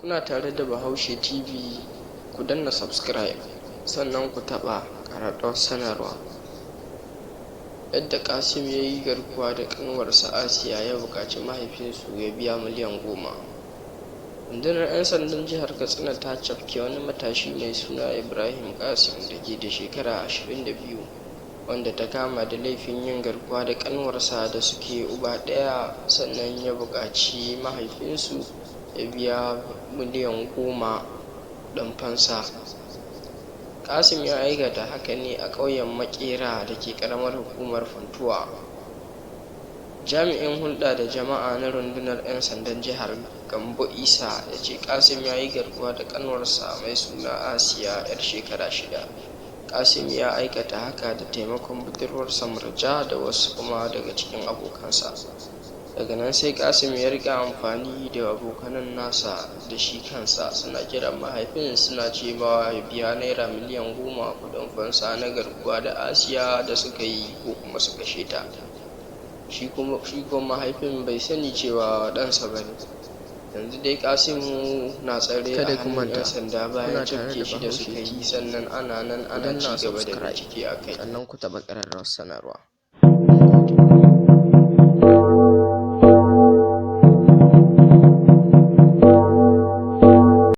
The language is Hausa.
Kuna tare da Bahaushe TV, ku danna subscribe sannan ku taɓa ƙararrawar sanarwa. Yadda Kasim ya yi garkuwa da kanwarsa Asiya ya buƙaci mahaifinsu ya biya miliyan 10. Rundunar 'yan sandan jihar Katsina ta cafke wani matashi mai suna Ibrahim Kasim da ke da shekara 22, wanda ta kama da laifin yin garkuwa da kanwarsa da suke uba ɗaya, sannan ya buƙaci mahaifinsu ya biya miliyan 10 don fansa. Kasim ya aikata haka ne a ƙauyen Makera da ke ƙaramar hukumar Funtuwa. Jami'in hulɗa da jama'a na rundunar 'yan sandan jihar Gambo Isa ya ce Kasim ya yi garkuwa da ƙanwarsa mai suna Asiya 'yar shekara 6. Kasim ya aikata haka da taimakon budurwarsa Murja da wasu kuma daga cikin abokansa. Daga nan sai Kasim ya riƙa amfani da abokanan nasa da shi kansa suna kiran mahaifin suna cewa ya biya naira miliyan 10 kuɗin fansa na garkuwa da Asiya da suka yi ko kuma su kashe ta. Shi kuma mahaifin bai sani cewa ɗansa ba ne. Yanzu dai Kasimu na tsare a hannun 'yan sanda bayan cafke shi da suka yi, sannan ana ci gaba da bincike a kai. Sannan ku taɓa ƙararrawar sanarwa.